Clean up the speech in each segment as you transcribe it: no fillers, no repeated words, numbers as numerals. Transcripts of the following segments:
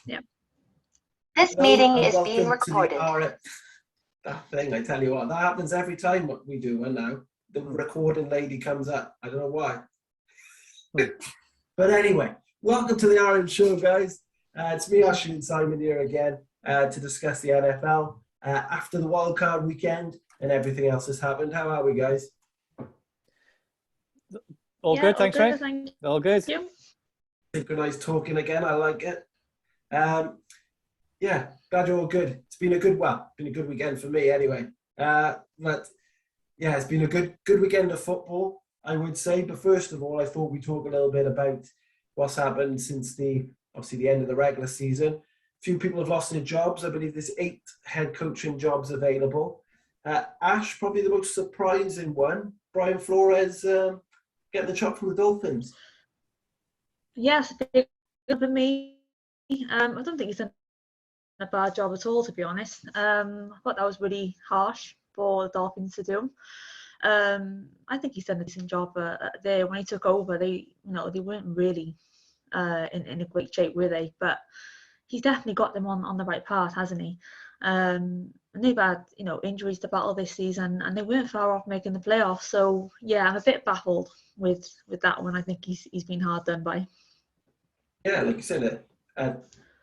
Yeah. This meeting is being Welcome to recorded. that thing, I tell you what, that happens every time what we do, and now the recording lady comes up. I don't know why. But anyway, welcome to the Aaron Show, guys. It's me, Ashley and Simon here again to discuss the NFL after the wildcard weekend and everything else has happened. How are we, guys? All good, thanks, Rick. All good. Thank you. Synchronized talking again, I like it. Yeah, glad you're all good. It's been a good weekend for me anyway. But yeah, it's been a good weekend of football, I would say. But first of all, I thought we'd talk a little bit about what's happened since the end of the regular season. A few people have lost their jobs. I believe there's 8 head coaching jobs available. Ash, probably the most surprising one. Brian Flores getting the chop from the Dolphins. Yes, big for me. I don't think he's done a bad job at all, to be honest. I thought that was really harsh for the Dolphins to do. I think he's done a decent job there. When he took over, they weren't really in a great shape, were they? But he's definitely got them on the right path, hasn't he? And they've had injuries to battle this season, and they weren't far off making the playoffs. So yeah, I'm a bit baffled with that one. I think he's been hard done by. Yeah, like you said,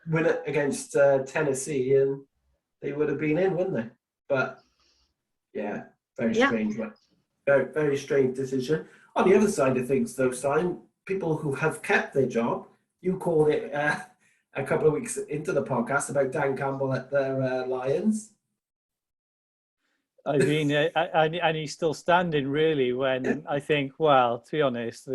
win it against Tennessee, and they would have been in, wouldn't they? But yeah, very strange one. Very, very strange decision. On the other side of things, though, Simon, people who have kept their job, you called it a couple of weeks into the podcast about Dan Campbell at the Lions. I mean, and he's still standing, really, when I think, well, to be honest,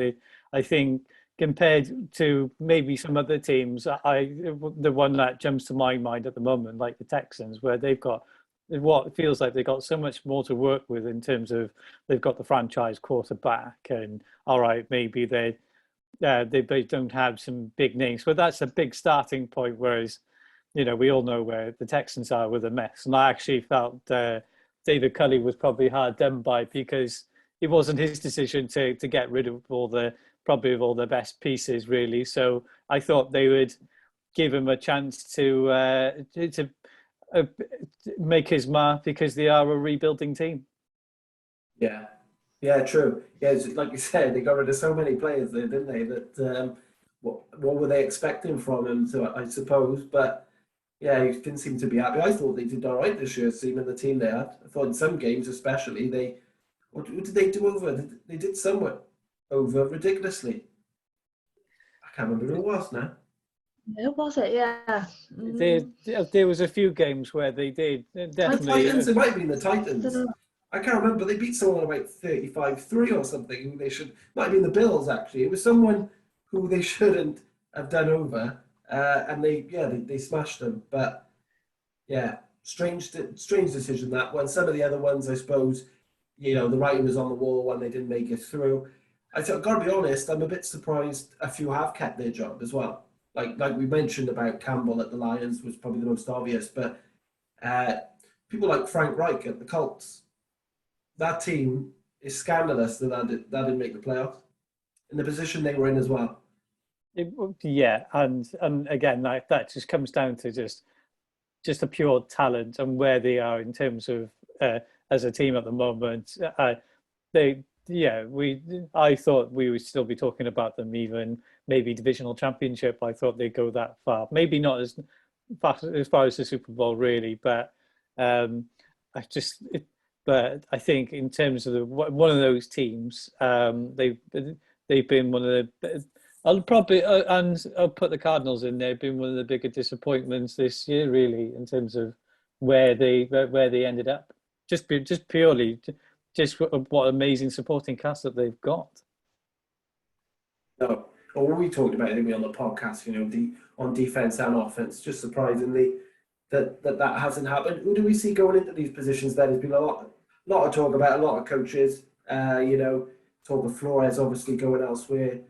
I think compared to maybe some other teams, the one that jumps to my mind at the moment, like the Texans, where they've got what feels like they've got so much more to work with in terms of they've got the franchise quarterback, and all right, maybe they don't have some big names, but that's a big starting point. Whereas, we all know where the Texans are with a mess, and I actually felt David Culley was probably hard done by, because it wasn't his decision to get rid of all the best pieces, really. So I thought they would give him a chance to make his mark, because they are a rebuilding team. Yeah, true. Yeah, like you said, they got rid of so many players there, didn't they? That what were they expecting from him? So I suppose, but yeah, he didn't seem to be happy. I thought they did all right this year, seeing the team they had. I thought in some games, especially, what did they do over? They did somewhat over ridiculously. I can't remember who it was now. Who was it? Yeah. There was a few games where they did definitely. The Titans, it might have been the Titans. I can't remember. They beat someone about 35-3 or something. Might have been the Bills, actually. It was someone who they shouldn't have done over, and they smashed them. But yeah, strange decision that one. Some of the other ones, I suppose, the writing was on the wall when they didn't make it through. I've got to be honest, I'm a bit surprised a few have kept their job as well. Like we mentioned about Campbell at the Lions was probably the most obvious, but people like Frank Reich at the Colts, that team is scandalous that didn't make the playoffs in the position they were in as well. Yeah, and again, that just comes down to just a pure talent and where they are in terms of as a team at the moment. I thought we would still be talking about them, even maybe divisional championship. I thought they'd go that far. Maybe not as far as the Super Bowl, really, but but I think in terms of one of those teams, they've been one of the. I'll put the Cardinals in there. Been one of the bigger disappointments this year, really, in terms of where they ended up. Just purely. Just what amazing supporting cast that they've got. No, well, we talked about it on the podcast, on defense and offense. Just surprisingly that hasn't happened. Who do we see going into these positions? There's been a lot of talk about a lot of coaches. Talk of Flores obviously going elsewhere.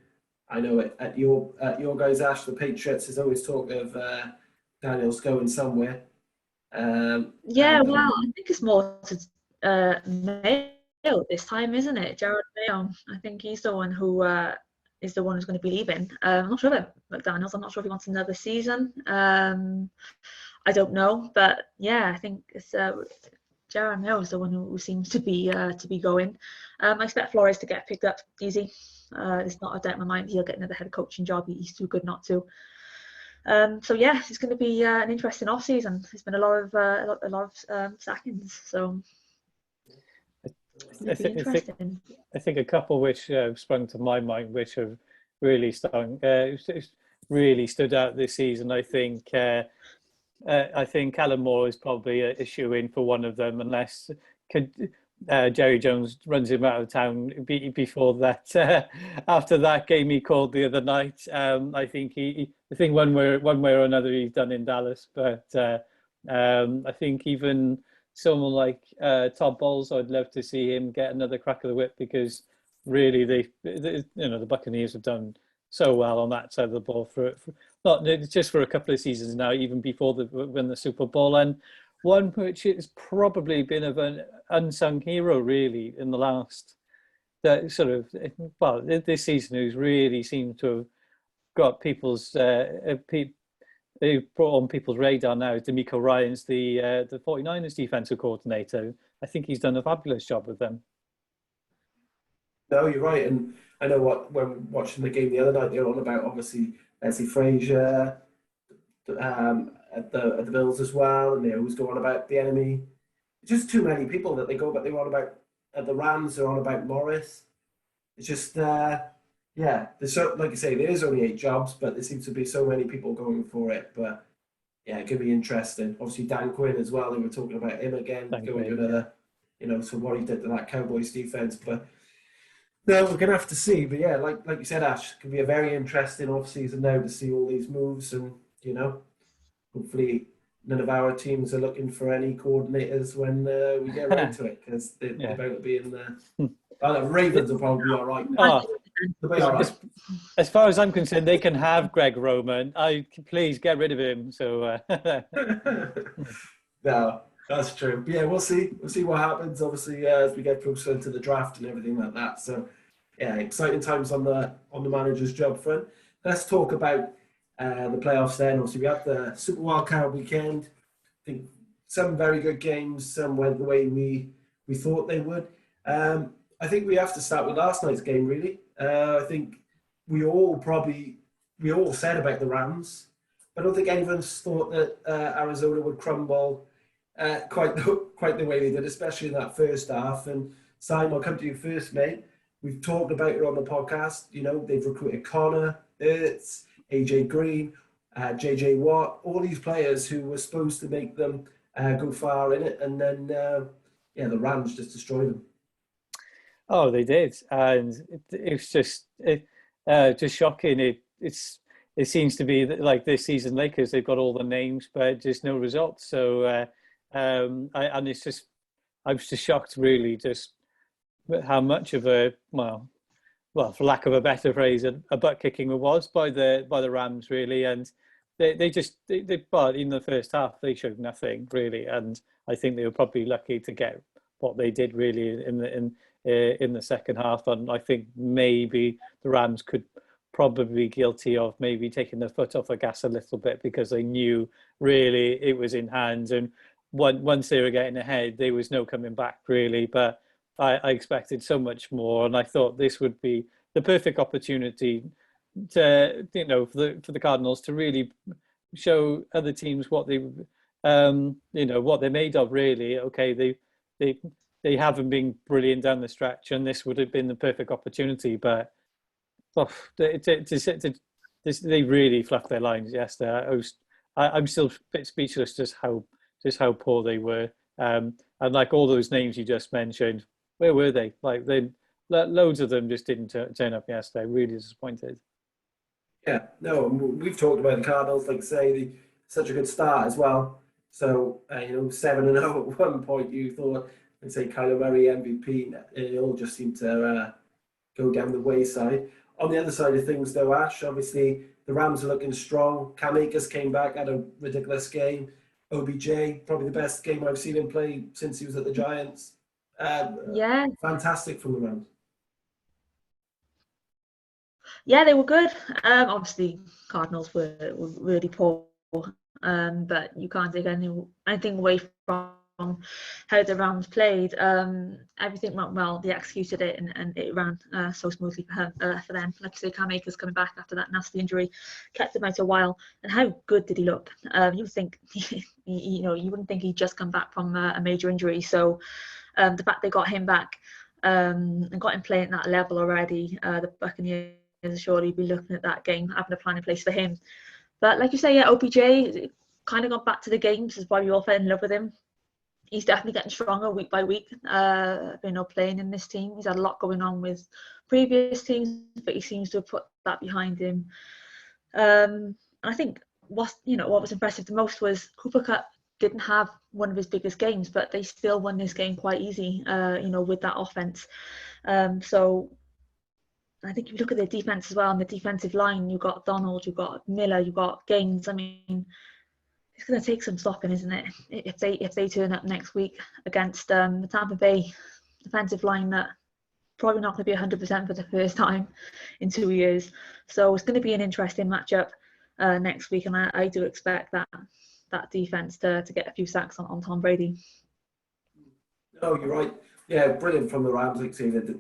I know at your guys, Ash, the Patriots, there's always talk of Daniels going somewhere. Well, I think it's more to Mayo this time, isn't it? Jared Mayo. I think he's the one who is the one who's going to be leaving. I'm not sure about McDaniels. I'm not sure if he wants another season. I don't know, but yeah, I think it's Gerard Mayo is the one who seems to be going. I expect Flores to get picked up easy. There's not a doubt in my mind he'll get another head coaching job. He's too good not to. So yeah, it's going to be an interesting off season. There's been a lot of sackings, so I think a couple which sprung to my mind, which have really really stood out this season. I think Alan Moore is probably a shoe-in for one of them, unless Jerry Jones runs him out of town before that. After that game he called the other night, I think one way or another he's done in Dallas. But I think even someone like Todd Bowles, I'd love to see him get another crack of the whip, because really the Buccaneers have done so well on that side of the ball for not just for a couple of seasons now, even before they win the Super Bowl. And one which has probably been of an unsung hero really in the last this season, who's really seemed to have got people's they brought on people's radar now, is D'Amico Ryans, the 49ers defensive coordinator. I think he's done a fabulous job with them. No, you're right, and I know when watching the game the other night, they were on about obviously Leslie Frazier at the Bills as well, and they always go on about the enemy. It's just too many people that they go, but they were on about at the Rams. They're on about Morris. It's just there's like you say, there is only 8 jobs, but there seems to be so many people going for it. But yeah, it could be interesting. Obviously, Dan Quinn as well. They were talking about him again, going to another, so what he did to that Cowboys defense, but. No, we're gonna have to see, but yeah, like you said, Ash, it can be a very interesting off season now to see all these moves, and hopefully none of our teams are looking for any coordinators when we get around to it, because they're about to be in the. The Ravens will probably be all right. They'll be all right. As far as I'm concerned, they can have Greg Roman. Please get rid of him. So. No. That's true. But yeah, we'll see. We'll see what happens. Obviously, as we get closer to the draft and everything like that. So, yeah, exciting times on the manager's job front. Let's talk about the playoffs then. Obviously, we had the Super Wildcard weekend. I think some very good games. Some went the way we thought they would. I think we have to start with last night's game. Really, I think we all said about the Rams. I don't think anyone's thought that Arizona would crumble. Quite the way they did, especially in that first half. And Simon, I'll come to you first, mate. We've talked about it on the podcast. They've recruited Connor, Ertz, AJ Green, JJ Watt, all these players who were supposed to make them go far in it, and then the Rams just destroyed them. Oh, they did, and it was just shocking. It seems to be like this season, Lakers, they've got all the names, but just no results. So. I was just shocked, really, just how much of a well, for lack of a better phrase, a butt kicking it was by the Rams, really. And they but in the first half they showed nothing really, and I think they were probably lucky to get what they did really in the second half. And I think maybe the Rams could probably be guilty of maybe taking their foot off the gas a little bit, because they knew really it was in hand, and once they were getting ahead, there was no coming back really. But I expected so much more, and I thought this would be the perfect opportunity to for the Cardinals to really show other teams what they what they're made of really. Okay, they haven't been brilliant down the stretch, and this would have been the perfect opportunity. But they really fluffed their lines yesterday. I'm still a bit speechless just how poor they were. And like all those names you just mentioned, where were they? Like loads of them just didn't turn up yesterday. Really disappointed. Yeah, no, we've talked about the Cardinals, like I say, such a good start as well. So 7-0 at one point, you thought, let's say Kyler Murray MVP, it all just seemed to go down the wayside. On the other side of things, though, Ash, obviously the Rams are looking strong. Cam Akers came back, had a ridiculous game. OBJ, probably the best game I've seen him play since he was at the Giants. Yeah. Fantastic from the Rams. Yeah, they were good. Obviously, Cardinals were really poor, but you can't take anything away from how the Rams played. Everything went well. They executed it, and it ran so smoothly for them. Like you say, Cam Akers coming back after that nasty injury kept him out a while. And how good did he look? You would think, you wouldn't think he'd just come back from a major injury. So the fact they got him back and got him playing at that level already, the Buccaneers surely be looking at that game, having a plan in place for him. But like you say, yeah, OBJ kind of got back to the games. Is why we all fell in love with him. He's definitely getting stronger week by week. Playing in this team, he's had a lot going on with previous teams, but he seems to have put that behind him. And I think what was impressive the most was Cooper Kupp didn't have one of his biggest games, but they still won this game quite easy. With that offense. So I think if you look at their defense as well, on the defensive line, you've got Donald, you've got Miller, you've got Gaines. I mean, it's going to take some stopping, isn't it? If they turn up next week against the Tampa Bay defensive line that probably not going to be 100% for the first time in 2 years. So it's going to be an interesting matchup next week, and I do expect that defense to get a few sacks on Tom Brady. Oh, you're right. Yeah, brilliant from the Rams. Like say that,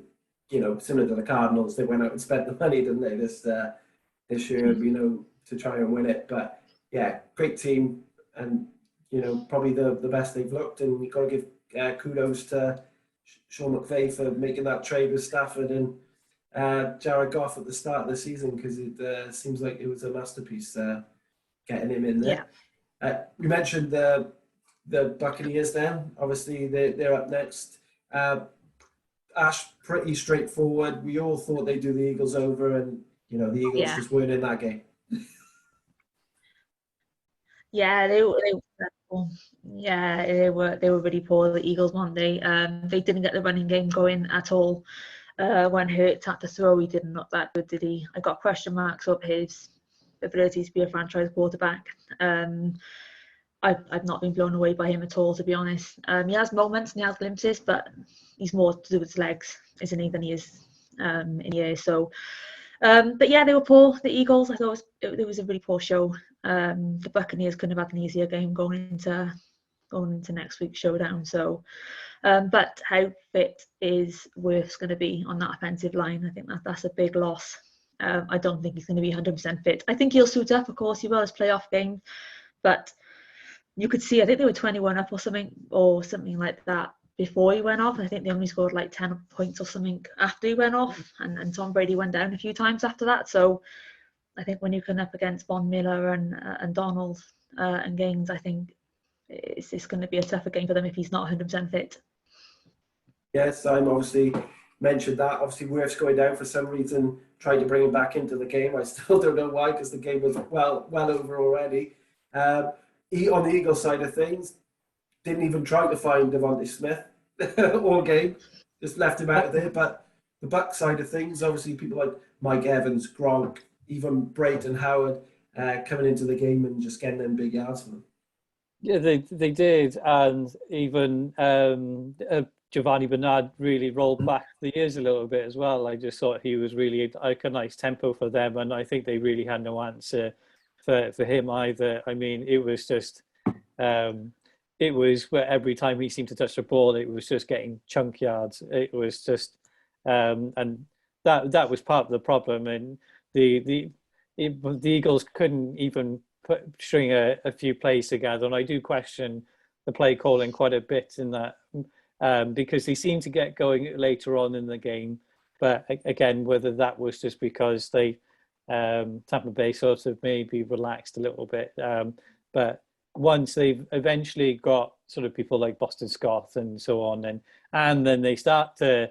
similar to the Cardinals, they went out and spent the money, didn't they? This year, to try and win it. But yeah, great team, and probably the best they've looked. And you've got to give kudos to Sean McVay for making that trade with Stafford and Jared Goff at the start of the season, because it seems like it was a masterpiece getting him in there. Yeah. We mentioned the Buccaneers then. Obviously, they're up next. Ash, pretty straightforward. We all thought they'd do the Eagles over, and the Eagles just weren't in that game. Yeah, they were. Yeah, they were really poor. The Eagles, weren't they? They didn't get the running game going at all. When Hurts had to throw, he didn't look that good, did he? I got question marks up his ability to be a franchise quarterback. I've not been blown away by him at all, to be honest. He has moments and he has glimpses, but he's more to do with his legs, isn't he, than he is in the air. So, but yeah, they were poor. The Eagles, I thought it was a really poor show. The Buccaneers couldn't have had an easier game going into next week's showdown. So, but how fit is Wirfs going to be on that offensive line? I think that's a big loss. I don't think he's going to be 100% fit. I think he'll suit up, of course, he will, as playoff games, but you could see, I think they were 21 up or something like that before he went off. I think they only scored like 10 points or something after he went off, and Tom Brady went down a few times after that. So I think when you come up against Von Miller and Donald and Gaines, I think it's going to be a tougher game for them if he's not 100% fit. Yes, I'm obviously mentioned that. Obviously, Wirfs going down for some reason, trying to bring him back into the game. I still don't know why, because the game was well over already. On the Eagles side of things, didn't even try to find Devontae Smith all game, just left him out of there. But the Bucs side of things, obviously people like Mike Evans, Gronk, even Brayton Howard coming into the game and just getting them big yards for them. Yeah, they did, and even Giovanni Bernard really rolled back the years a little bit as well. I just thought he was really like a nice tempo for them, and I think they really had no answer for him either. I mean, it was just it was where every time he seemed to touch the ball, it was just getting chunk yards. It was just and that was part of the problem. And the Eagles couldn't even string a few plays together. And I do question the play calling quite a bit in that because they seemed to get going later on in the game. But again, whether that was just because they Tampa Bay sort of maybe relaxed a little bit. But once they've eventually got sort of people like Boston Scott and so on, and then they start to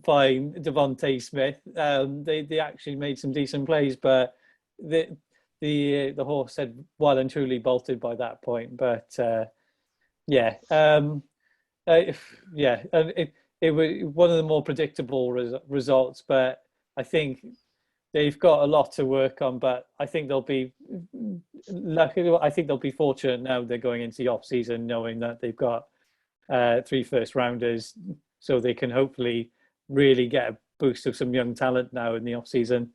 find Devontae Smith, they actually made some decent plays, but the horse had well and truly bolted by that point. But it was one of the more predictable results, but I think they've got a lot to work on, but I think they'll be lucky. I think they'll be fortunate now they're going into the off season knowing that they've got 3 first rounders, so they can hopefully really get a boost of some young talent now in the off season.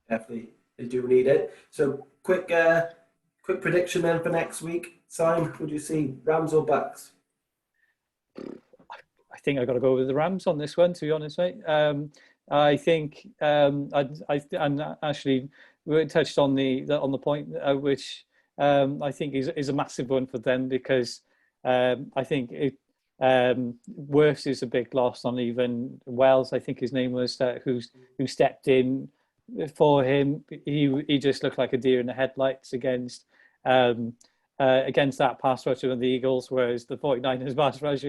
definitely they do need it. So quick prediction then for next week. Simon, would you see Rams or Bucks? I think I got to go with the Rams on this one, to be honest, mate. I think and actually we touched on the point which I think is a massive one for them, because I think Worse is a big loss on even Wells, I think his name was, who stepped in for him. He just looked like a deer in the headlights against that pass rusher of the Eagles, whereas the 49ers pass rush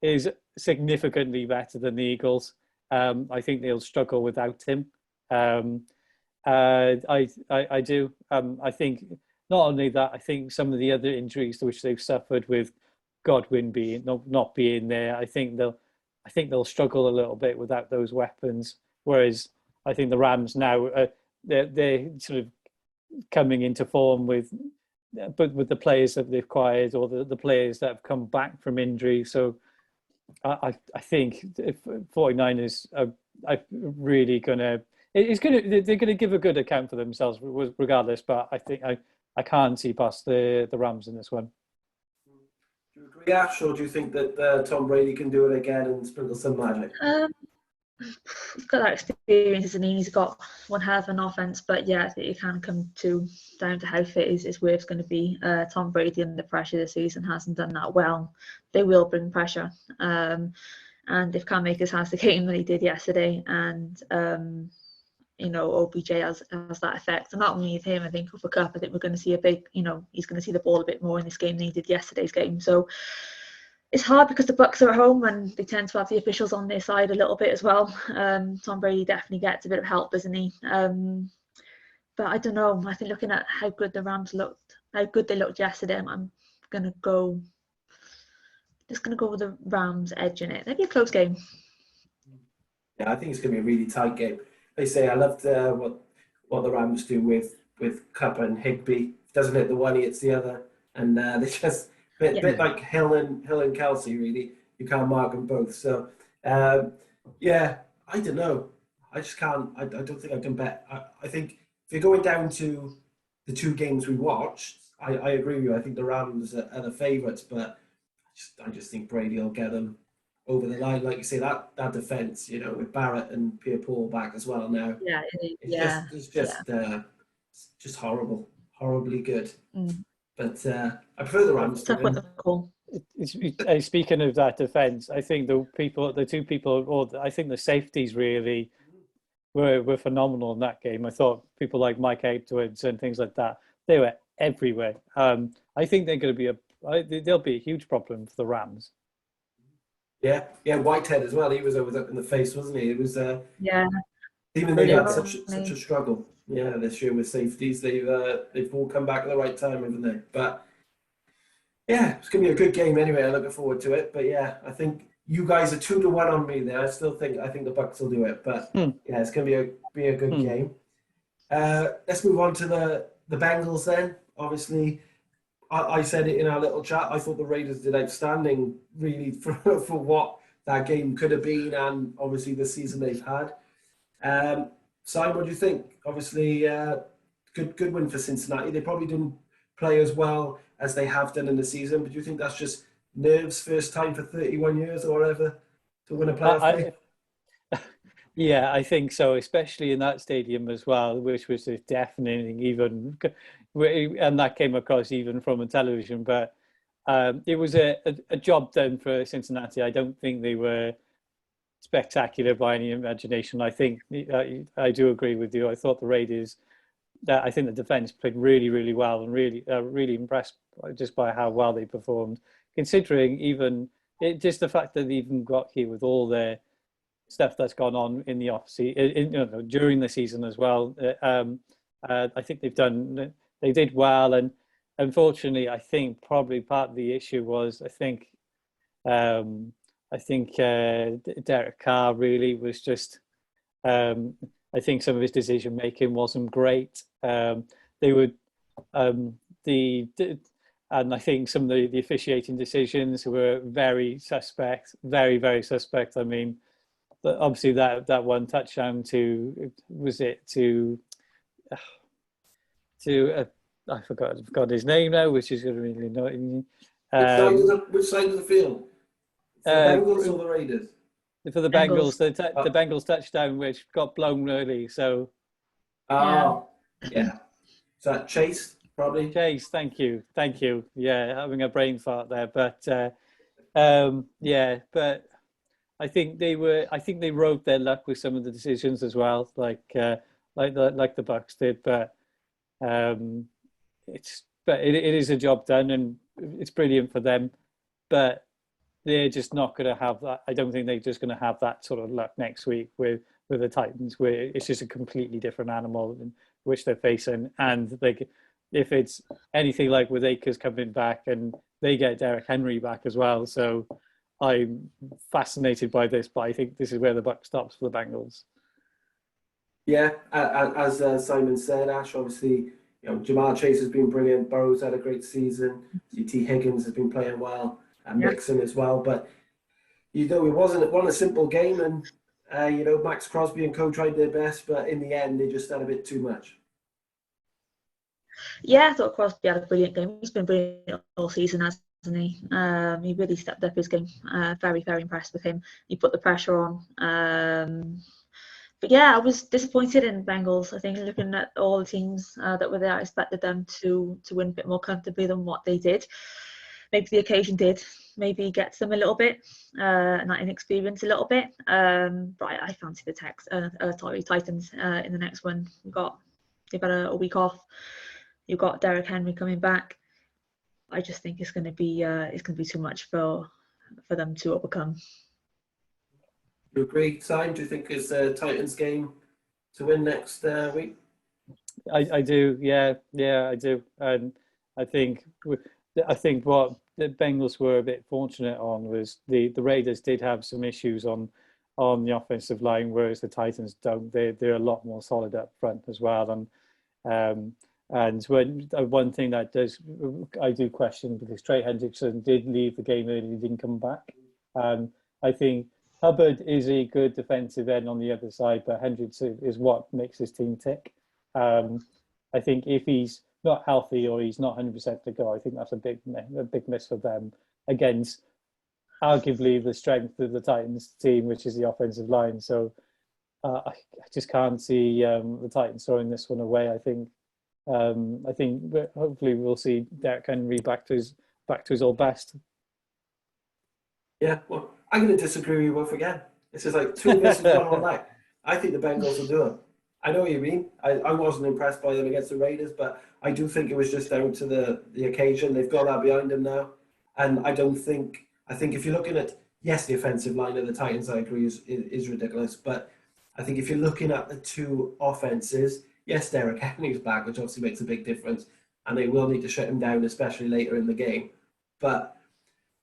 is significantly better than the Eagles. I think they'll struggle without him. I do. I think not only that, I think some of the other injuries which they've suffered with Godwin not being there, I think they'll struggle a little bit without those weapons. Whereas I think the Rams now they're sort of coming into form with the players that they've acquired, or the players that have come back from injury. So I think if 49ers are really they're going to give a good account for themselves regardless. But I think I can't see past the Rams in this one. Do you agree, Ash, or do you think that Tom Brady can do it again and sprinkle some magic? He's got that experience, and he's got one hell of an offense. But yeah, I think it can come down to how fit his Wirf's going to be. Tom Brady under pressure this season hasn't done that well. They will bring pressure, and if Cam Akers has the game that he did yesterday, and OBJ has that effect, and not only with him, I think for Cup, I think we're going to see a big, he's going to see the ball a bit more in this game than he did yesterday's game. So it's hard because the Bucks are at home and they tend to have the officials on their side a little bit as well. Tom Brady definitely gets a bit of help, doesn't he? But I don't know. I think looking at how good the Rams looked, how good they looked yesterday, I'm gonna go with the Rams edging it. Maybe a close game. Yeah, I think it's gonna be a really tight game. They say I loved what the Rams do with Cup and Higbee. Doesn't hit the one, he hits the other, and they just. Bit like Hill and Kelsey, really. You can't mark them both. So, yeah, I don't know. I just can't. I don't think I can bet. I think if you're going down to the two games we watched, I agree with you. I think the Rams are the favourites, but I just think Brady will get them over the line. Like you say, that defence, with Barrett and Pierre-Paul back as well now. Yeah, It's just horrible, horribly good. Mm. But I prefer the Rams to win. Speaking of that defense, I think the two people, or I think the safeties really were phenomenal in that game. I thought people like Mike Edwards and things like that, they were everywhere. I think they're going to they'll be a huge problem for the Rams. Yeah, Whitehead as well. He was always up in the face, wasn't he? It was even they had such a struggle. Yeah, this year with safeties, they've all come back at the right time, haven't they? But yeah, it's gonna be a good game anyway. I'm looking forward to it. But yeah, I think you guys are 2-1 on me there. I think the Bucks will do it. But yeah, it's gonna be a good game. Let's move on to the Bengals then. Obviously, I said it in our little chat. I thought the Raiders did outstanding, really, for what that game could have been, and obviously the season they've had. Simon, what do you think? Obviously, good win for Cincinnati. They probably didn't play as well as they have done in the season, but do you think that's just nerves, first time for 31 years or whatever, to win a playoff game? Yeah, I think so, especially in that stadium as well, which was deafening even, and that came across even from a television. But it was a job done for Cincinnati. I don't think they were spectacular by any imagination. I think I do agree with you. I thought the Raiders, I think the defense played really, really well, and really impressed just by how well they performed, considering even just the fact that they even got here with all their stuff that's gone on in the offseason, during the season as well. I think they did well, and unfortunately, I think probably part of the issue was I think Derek Carr really was just. I think some of his decision making wasn't great. They would and I think some of the officiating decisions were very suspect, very, very suspect. I mean, obviously that one touchdown to I forgot his name now, which is going to really annoy me. Which side of the field? The Bengals or the Raiders? For the Bengals, the Bengals touchdown, which got blown early. So, yeah. So that Chase, probably. Chase, thank you. Yeah, having a brain fart there, but but I think they rode their luck with some of the decisions as well, like the Bucks did. But it is a job done, and it's brilliant for them. But they're just not going to have that. I don't think they're just going to have that sort of luck next week with the Titans, where it's just a completely different animal in which they're facing. And if it's anything like with Akers coming back, and they get Derrick Henry back as well. So I'm fascinated by this, but I think this is where the buck stops for the Bengals. Yeah, as Simon said, Ash, obviously, Jamar Chase has been brilliant. Burrow's had a great season. T. Higgins has been playing well, and Mixon as well. But it wasn't a simple game, and Max Crosby and co tried their best, but in the end, they just had a bit too much. Yeah, I thought Crosby had a brilliant game. He's been brilliant all season, hasn't he? He really stepped up his game. Very, very impressed with him. He put the pressure on. But yeah, I was disappointed in Bengals. I think looking at all the teams that were there, I expected them to win a bit more comfortably than what they did. Maybe the occasion did. Maybe gets them a little bit, and that inexperience a little bit. But I fancy the Titans in the next one. They've got a week off. You've got Derrick Henry coming back. I just think it's going to be too much for them to overcome. You agree, Simon? Do you think it's the Titans game to win next week? I do, yeah, I do, and I think what the Bengals were a bit fortunate on was the Raiders did have some issues on the offensive line, whereas the Titans don't. They're a lot more solid up front as well, and one thing that I do question, because Trey Hendrickson did leave the game early, he didn't come back. I think Hubbard is a good defensive end on the other side, but Hendrickson is what makes his team tick. I think if he's not healthy or he's not 100% to go, I think that's a big miss for them against arguably the strength of the Titans team, which is the offensive line. So I just can't see the Titans throwing this one away. I think hopefully we'll see Derrick Henry back to his old best. Yeah, well, I'm going to disagree with you both again. This is like 2 versus 1 all night. I think the Bengals will do it. I know what you mean. I wasn't impressed by them against the Raiders, but I do think it was just down to the occasion. They've got that behind them now. And I think if you're looking at, yes, the offensive line of the Titans, I agree, is ridiculous. But I think if you're looking at the two offenses, yes, Derrick Henry's back, which obviously makes a big difference. And they will need to shut him down, especially later in the game. But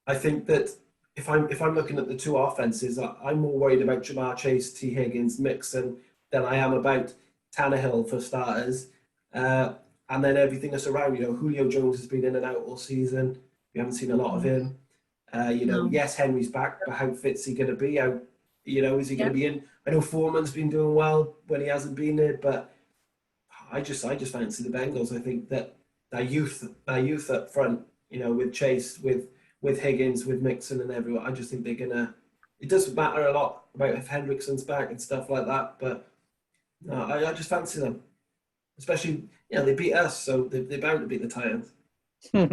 I think that if I'm looking at the two offenses, I'm more worried about Jamar Chase, T. Higgins, Mixon than I am about Tannehill for starters. And then everything that's around, Julio Jones has been in and out all season. We haven't seen a lot of him. Yes, Henry's back, but how fit's he going to be? Is he going to be in? I know Foreman's been doing well when he hasn't been there, but I just fancy the Bengals. I think that youth up front, with Chase, with Higgins, with Mixon and everyone, I just think they're gonna. It doesn't matter a lot about if Hendrickson's back and stuff like that, but no, I just fancy them. Especially, they beat us, so they're bound to beat the Titans. But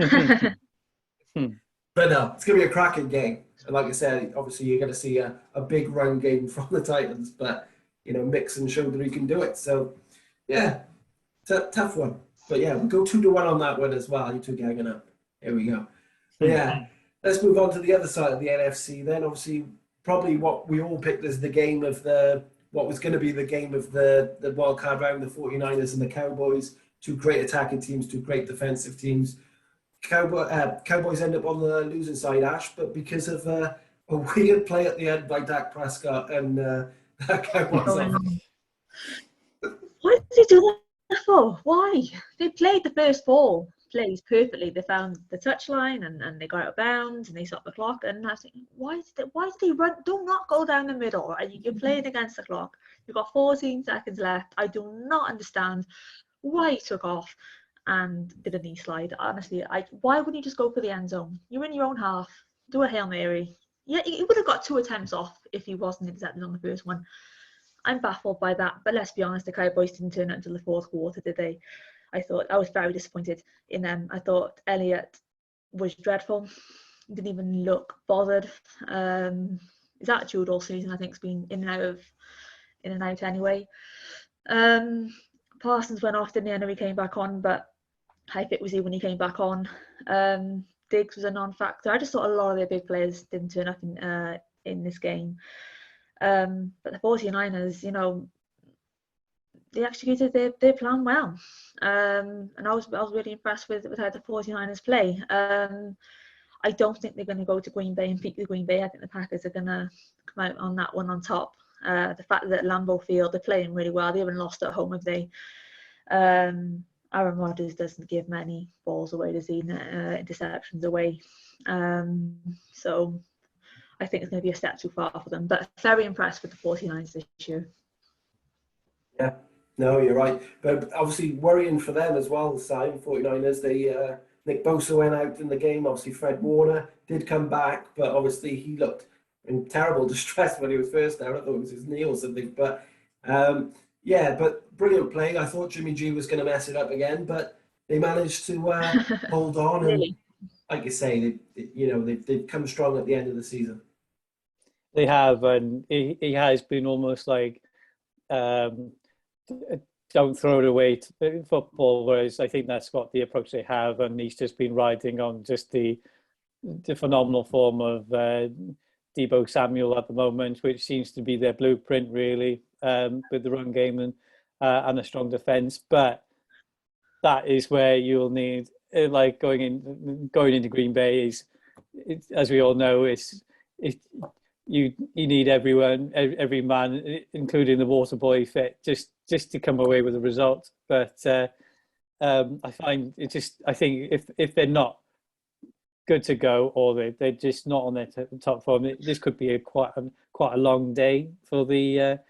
no, it's gonna be a cracking game. And like I said, obviously you're gonna see a big run game from the Titans, but Mixon showed that he can do it. So yeah, tough one. But yeah, we'll go 2-1 on that one as well. You two ganging up. Here we go. But yeah. Let's move on to the other side of the NFC then. Obviously, probably what we all picked as the game of what was going to be the game of the wild card round, the 49ers and the Cowboys. Two great attacking teams, two great defensive teams. Cowboys end up on the losing side, Ash, but because of a weird play at the end by Dak Prescott and Cowboys. Why did he do that for? Why? They played the first ball. plays perfectly. They found the touchline and they got out of bounds and they stopped the clock. And I was thinking, why did they run? Do not go down the middle. And you're playing against the clock. You've got 14 seconds left. I do not understand why he took off and did a knee slide. Honestly, why wouldn't you just go for the end zone? You're in your own half. Do a Hail Mary. Yeah, he would have got 2 attempts off if he wasn't intercepted on the first one. I'm baffled by that. But let's be honest, the Cowboys didn't turn it until the fourth quarter, did they? I was very disappointed in them. I thought Elliott was dreadful. He didn't even look bothered. His attitude all season, I think, has been in and out anyway. Parsons went off, didn't he? I know he came back on, but how fit was he when he came back on? Diggs was a non-factor. I just thought a lot of their big players didn't turn up in this game. But the 49ers, you know, they executed their plan well. And I was really impressed with how the 49ers play. I don't think they're going to go to Green Bay and beat the Green Bay. I think the Packers are going to come out on that one on top. The fact that Lambeau Field, they're playing really well. They haven't lost at home, have they? Aaron Rodgers doesn't give many balls away, does he? Interceptions away. So I think it's going to be a step too far for them. But very impressed with the 49ers this year. Yeah, no, you're right. But obviously worrying for them as well, the 49ers. They Nick Bosa went out in the game. Obviously Fred Warner did come back, but obviously he looked in terrible distress when he was first out. I thought it was his knee or something. But yeah, but brilliant play. I thought Jimmy G was going to mess it up again, but they managed to hold on. Really? And like you say, they've come strong at the end of the season. They have, and he has been almost like don't throw it away to football, whereas I think that's what the approach they have, and he's just been riding on just the phenomenal form of Deebo Samuel at the moment, which seems to be their blueprint really, with the run game and a strong defense. But that is where you'll need, like going into Green Bay is, as we all know, you need everyone, every man, including the water boy, fit just to come away with a result. But I find it just, I think if they're not good to go, or they're just not on their top form, this could be quite a long day for the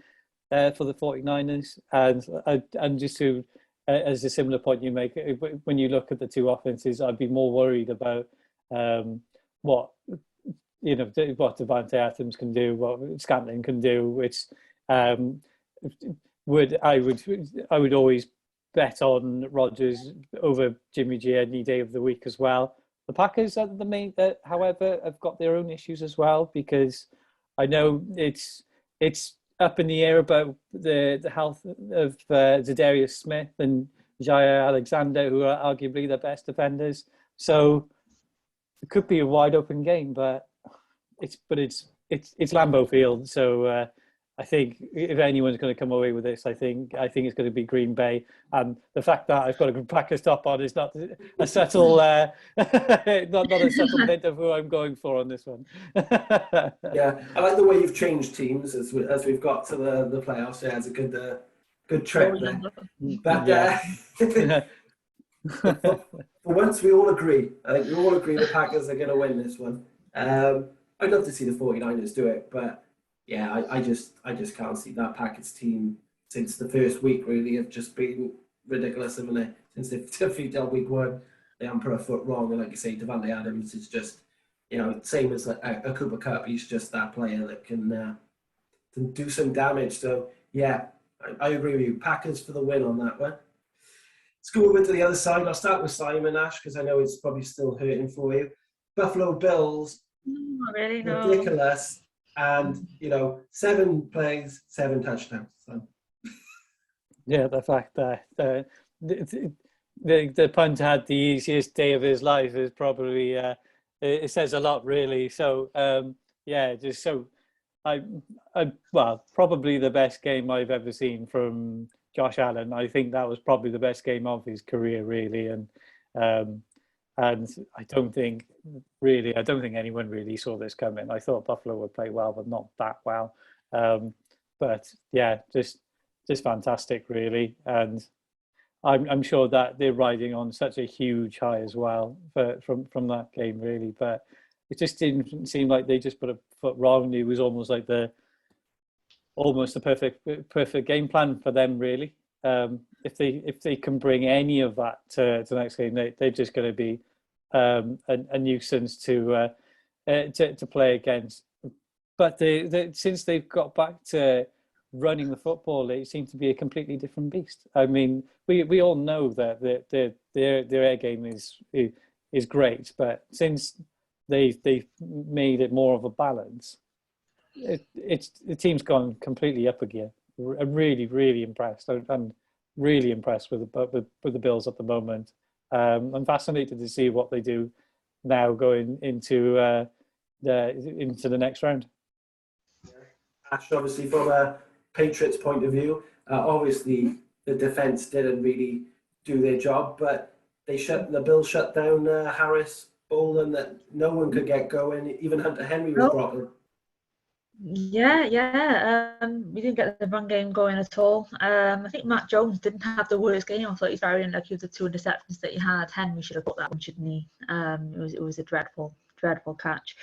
49ers. And just to, as a similar point you make, when you look at the two offenses, I'd be more worried about what Devontae Adams can do, what Scantling can do, which I would always bet on Rodgers over Jimmy G any day of the week as well. The Packers are the main, however, have got their own issues as well, because I know it's up in the air about the health of Zadarius Smith and Jair Alexander, who are arguably the best defenders. So it could be a wide open game, but it's Lambeau Field. So I think if anyone's going to come away with this, I think it's going to be Green Bay. And the fact that I've got a Packers top on is not a subtle not a subtle hint of who I'm going for on this one. Yeah, I like the way you've changed teams as we've got to the playoffs. Yeah, it's a good trip there. But for once, we all agree. I think we all agree the Packers are going to win this one. I'd love to see the 49ers do it, but yeah, I just can't see that Packers team since the first week really have just been ridiculous, haven't they? Since they've defeated week one, they haven't put a foot wrong. And like you say, Devontae Adams is just, same as a Cooper Kupp. He's just that player that can do some damage. So yeah, I agree with you. Packers for the win on that one. Let's go over to the other side. I'll start with Simon, Ash, because I know it's probably still hurting for you. Buffalo Bills. Not really, no. Ridiculous. And, 7 plays, 7 touchdowns. So. Yeah, the fact that the punt had the easiest day of his life is probably, it says a lot, really. So, just so, probably the best game I've ever seen from Josh Allen. I think that was probably the best game of his career, really. And I don't think anyone really saw this coming. I thought Buffalo would play well, but not that well. But yeah, just fantastic, really. And I'm sure that they're riding on such a huge high as well from that game, really. But it just didn't seem like they just put a foot wrong. It was almost like almost the perfect game plan for them, really. If they can bring any of that to the next game, they're just going to be a nuisance to play against. But since they've got back to running the football, they seem to be a completely different beast. I mean, we all know that their air game is great, but since they've made it more of a balance, the team's gone completely up a gear. I'm really impressed. I'm really impressed with the Bills at the moment. I'm fascinated to see what they do now going into the next round. Ash, obviously, from a Patriots point of view, obviously the defense didn't really do their job, but the Bills shut down Harris, Bolden, that no one could get going. Even Hunter Henry was brought in. Yeah. We didn't get the run game going at all. I think Matt Jones didn't have the worst game. I thought he's very unlucky with the 2 interceptions that he had. Henry should have got that one, shouldn't he? It was a dreadful catch.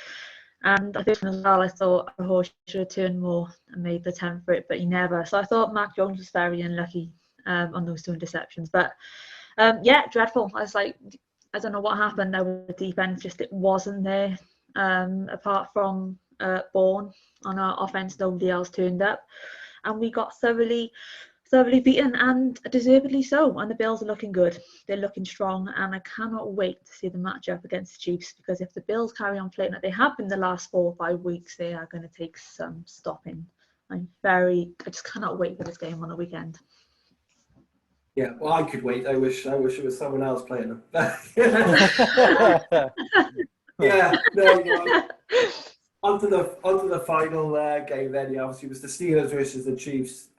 And I think as well, I thought Rojo should have turned more and made the 10 for it, but he never. So I thought Matt Jones was very unlucky on those 2 interceptions. But dreadful. I was like, I don't know what happened there with the defense. Just it wasn't there. Apart from Bourne on our offense, nobody else turned up, and we got thoroughly beaten, and deservedly so. And the Bills are looking good. They're looking strong, and I cannot wait to see the matchup against the Chiefs, because if the Bills carry on playing like they have been the last 4 or 5 weeks, they are going to take some stopping. I just cannot wait for this game on the weekend. Yeah, well, I could wait. I wish it was someone else playing them. Yeah, no. Onto the final game then. Yeah, obviously it was the Steelers versus the Chiefs.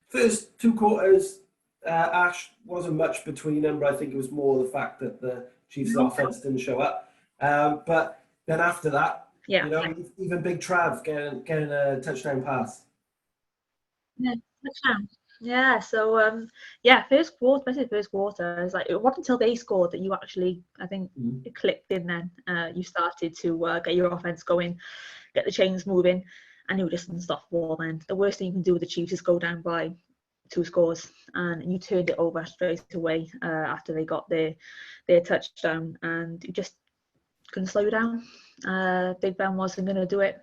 First 2 quarters, Ash, wasn't much between them, but I think it was more the fact that the Chiefs' offense didn't show up. But then after that, even Big Trav getting a touchdown pass. Yeah, touchdown. Yeah, so first quarter, it's like it wasn't until they scored that you actually, I think, it clicked in. Then you started to get your offense going, get the chains moving, and you were just unstoppable. And the worst thing you can do with the Chiefs is go down by 2 scores, and you turned it over straight away after they got their touchdown, and you just couldn't slow down. Big Ben wasn't going to do it.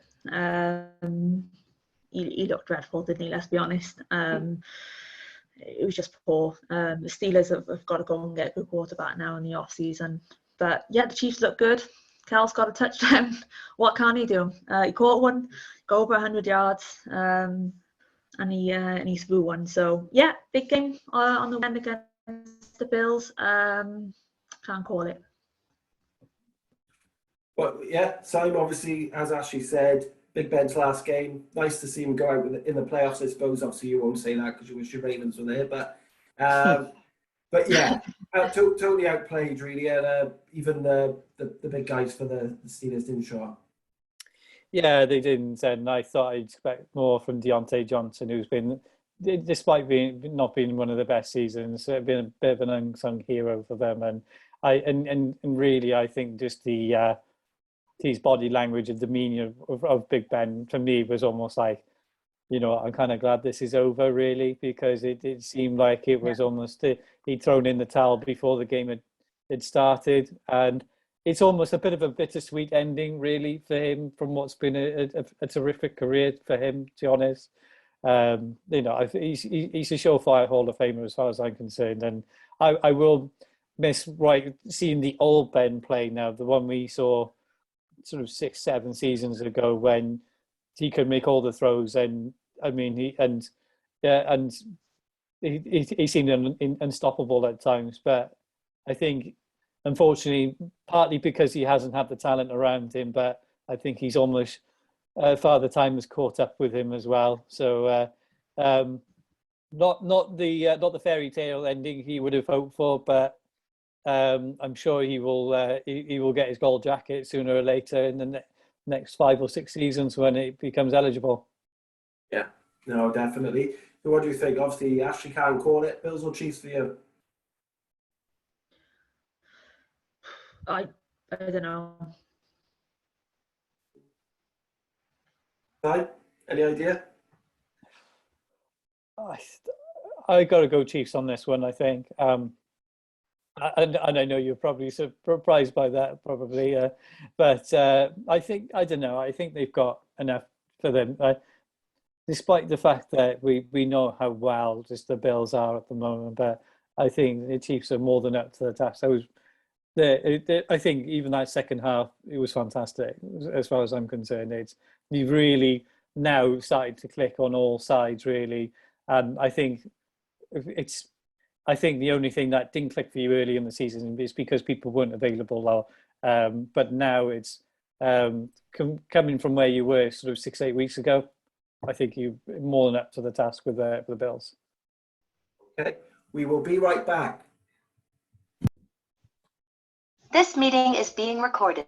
He looked dreadful, didn't he? Let's be honest. It was just poor. The Steelers have got to go and get a good quarterback now in the off season. But yeah, the Chiefs look good. Cal's got a touchdown. What can he do? He caught one, go over 100 yards, and he threw one. So yeah, big game on the weekend against the Bills. Can't call it. But yeah, Simon, obviously, as Ashley said, Big Ben's last game. Nice to see him go out in the playoffs, I suppose. Obviously, you won't say that because you wish your Ravens were there. But yeah, totally outplayed, really. And even the big guys for the Steelers didn't show up. Yeah, they didn't. And I thought I'd expect more from Deontay Johnson, who's been, despite not being one of the best seasons, been a bit of an unsung hero for them. And really, I think just his body language and demeanor of Big Ben, for me, was almost like, I'm kind of glad this is over, really, because it seemed like it was almost, he'd thrown in the towel before the game had started. And it's almost a bit of a bittersweet ending, really, for him, from what's been a terrific career for him, to be honest. He's a surefire Hall of Famer as far as I'm concerned. And I will miss seeing the old Ben play now, the one we saw sort of 6-7 seasons ago, when he could make all the throws, and I mean he seemed unstoppable at times. But I think, unfortunately, partly because he hasn't had the talent around him, but I think he's almost Father Time has caught up with him as well. So not the fairy tale ending he would have hoped for, but I'm sure he will get his gold jacket sooner or later in the next 5 or 6 seasons when it becomes eligible. Yeah, no, definitely. So what do you think? Obviously, Ashley can't call it. Bills or Chiefs for you? I don't know. Ty, any idea? I got to go Chiefs on this one, I think. And I know you're probably surprised by that, probably. But I don't know. I think they've got enough for them. Despite the fact that we know how well just the Bills are at the moment, but I think the Chiefs are more than up to the task. I think even that second half, it was fantastic as far as I'm concerned. You've really now started to click on all sides, really. And I think the only thing that didn't click for you early in the season is because people weren't available. But now it's coming from where you were sort of 6-8 weeks ago. I think you're more than up to the task with the Bills. Okay, we will be right back. This meeting is being recorded.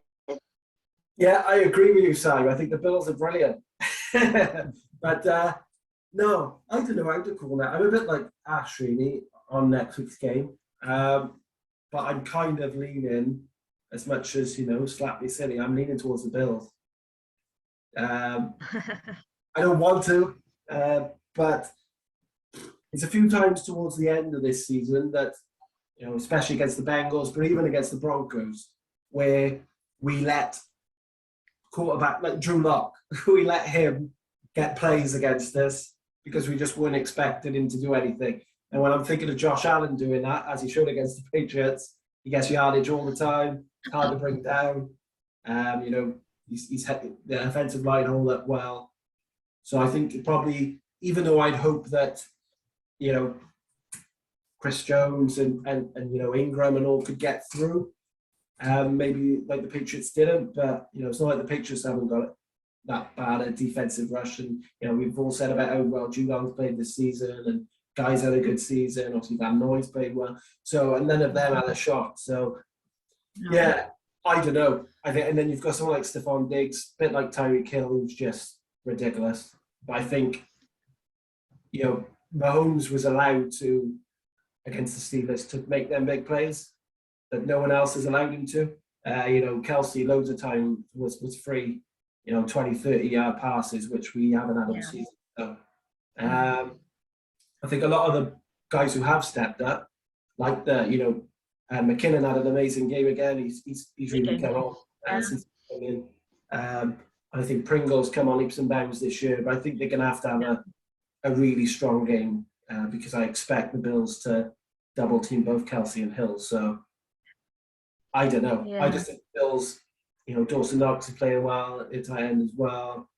Yeah, I agree with you, Simon. I think the Bills are brilliant. But no, I don't know how to call that. I'm a bit like Ash, really, on next week's game. But I'm kind of leaning, as much as, slap me silly, I'm leaning towards the Bills. I don't want to, but it's a few times towards the end of this season that, especially against the Bengals, but even against the Broncos, where we let quarterback like Drew Lock, we let him get plays against us because we just weren't expecting him to do anything. And when I'm thinking of Josh Allen doing that, as he showed against the Patriots, he gets yardage all the time. It's hard to bring down. He's had the offensive line hold up well. So I think probably, even though I'd hope that, Chris Jones and Ingram and all could get through, maybe like the Patriots didn't, but it's not like the Patriots haven't got that bad a defensive rush. And we've all said about how well Judon's played this season, and Guy's had a good season. Obviously, Van Noy's played well. So, and none of them had a shot. So, yeah, I don't know. I think, and then you've got someone like Stephon Diggs, a bit like Tyreek Hill, who's just ridiculous. But I think, Mahomes was allowed to, against the Steelers, to make them big plays that no one else has allowed him to. Kelsey loads of time was free, 20, 30-yard passes, which we haven't had all season. So, I think a lot of the guys who have stepped up, like McKinnon had an amazing game again. He's really come on since he came in. I think Pringle's come on leaps and bounds this year, but I think they're going to have a really strong game because I expect the Bills to double team both Kelsey and Hill. So I don't know. Yeah. I just think the Bills, Dawson Knox is playing well at tight end as well.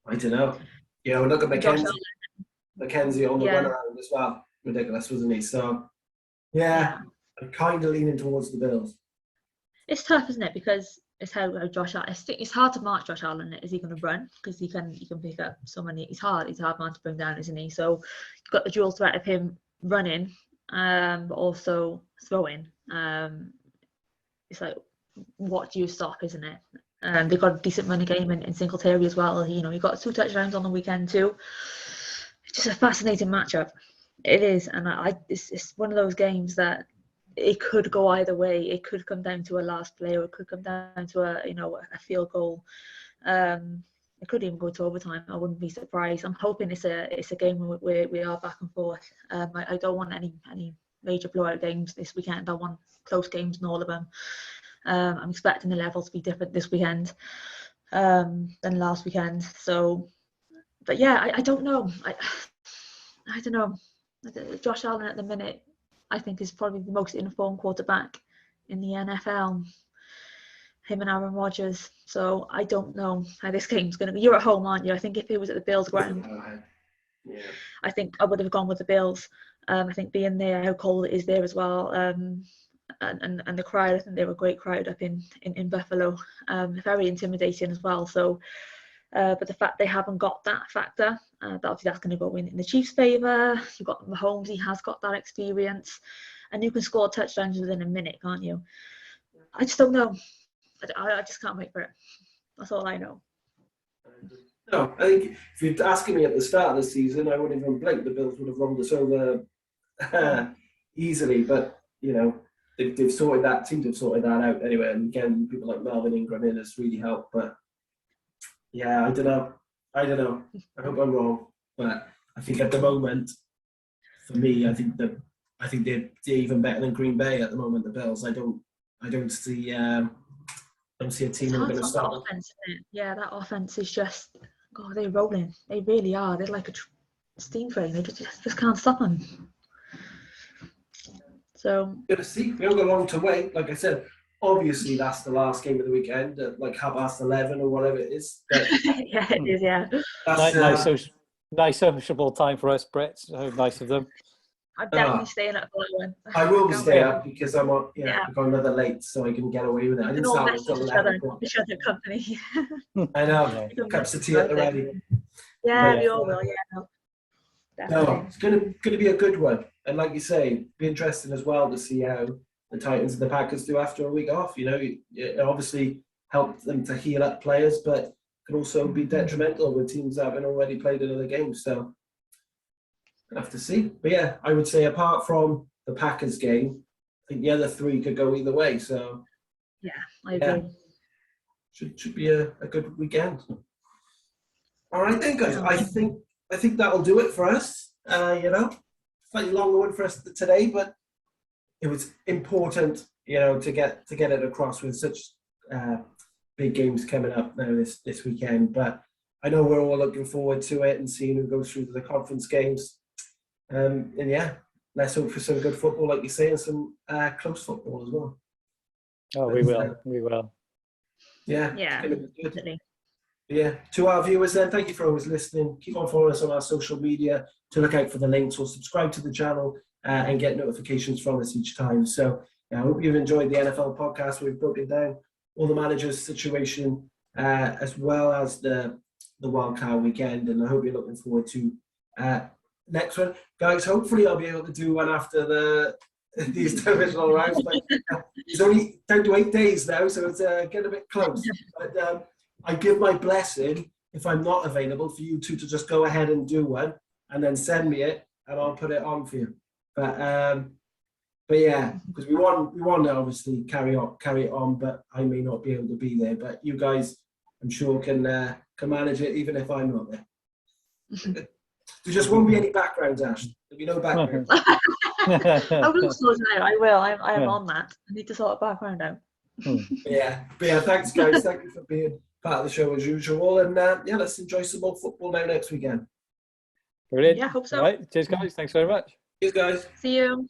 I don't know. Look at McKenzie on the run around as well. Ridiculous, wasn't he? So yeah. I'm kind of leaning towards the Bills. It's tough, isn't it? Because it's how Josh Allen. It's hard to mark Josh Allen. Is he going to run? Because he can pick up so many. He's hard man to bring down, isn't he? So you've got the dual threat of him running, but also throwing. It's like, what do you stop, isn't it? They've got a decent running game in Singletary as well. He got 2 touchdowns on the weekend too. It's just a fascinating matchup. It is, and it's one of those games that it could go either way. It could come down to a last play, or it could come down to a field goal. It could even go to overtime. I wouldn't be surprised. I'm hoping it's a game where we are back and forth. I don't want any major blowout games this weekend. I want close games in all of them. I'm expecting the level to be different this weekend than last weekend. So, but yeah, I don't know. I don't know. Josh Allen at the minute, I think, is probably the most informed quarterback in the NFL. Him and Aaron Rodgers. So I don't know how this game's going to be. You're at home, aren't you? I think if it was at the Bills ground, I think I would have gone with the Bills. I think being there, how cold it is there as well, and the crowd. I think they were a great crowd up in Buffalo. Very intimidating as well. So, but the fact they haven't got that factor, obviously that's going to go in the Chiefs' favour. You've got Mahomes; he has got that experience, and you can score touchdowns within a minute, can't you? I just don't know. I just can't wait for it. That's all I know. No, I think if you'd asking me at the start of the season, I wouldn't even blink. The Bills would have rolled us over easily. But they've sorted that. Teams have sorted that out anyway. And again, people like Melvin Ingram in has really helped. But yeah, I don't know. I hope I'm wrong, but I think at the moment, for me, I think they're even better than Green Bay at the moment. The Bills. I don't see a team that are going to stop them. Offense, isn't it? Yeah, that offense is just, God, they're rolling. They really are. They're like a steam train. They just can't stop them. So We're going to see. We haven't got long to wait. Like I said, obviously that's the last game of the weekend at like 11:30 or whatever it is. But yeah, it is. Yeah, nice sociable time for us Brits. So nice of them. I'm definitely staying up for that one. I will stay up because I'm on. I've got another late, so I can get away with it. I didn't start until 11 o'clock. Each other company. I know. Cups of tea at the ready. Yeah, we all will. Yeah. No, it's going to be a good one, and like you say, be interesting as well to see how the Titans and the Packers do after a week off. It obviously helped them to heal up players, but can also be detrimental when teams haven't already played another game. So we'll have to see. But yeah, I would say apart from the Packers game, I think the other three could go either way. So yeah, I agree. Should be a good weekend. All right then, guys. I think that'll do it for us. Slightly longer one for us today, but it was important, to get it across with such big games coming up now this weekend. But I know we're all looking forward to it and seeing who goes through to the conference games. And yeah, let's hope for some good football, like you say, and some close football as well. Oh, we will. Yeah. Yeah, definitely. Yeah, to our viewers then, thank you for always listening. Keep on following us on our social media to look out for the links, or subscribe to the channel and get notifications from us each time. So I hope you've enjoyed the NFL podcast. We've broken down all the managers' situation as well as the wildcard weekend, and I hope you're looking forward to next one. Guys, hopefully I'll be able to do one after these divisional rounds, but it's only down to 8 days now, so it's getting a bit close. But I give my blessing, if I'm not available, for you two to just go ahead and do one and then send me it and I'll put it on for you. But yeah, because we want to obviously carry it on, but I may not be able to be there. But you guys, I'm sure, can manage it even if I'm not there. There just won't be any backgrounds, Ash. There'll be no background. I will sort it out. I will. I am on that. I need to sort a background out. Yeah, thanks guys. Thank you for being part of the show as usual. And let's enjoy some more football now next weekend. Brilliant. Yeah, hope so. All right. Cheers, guys. Thanks very much. Cheers, guys. See you.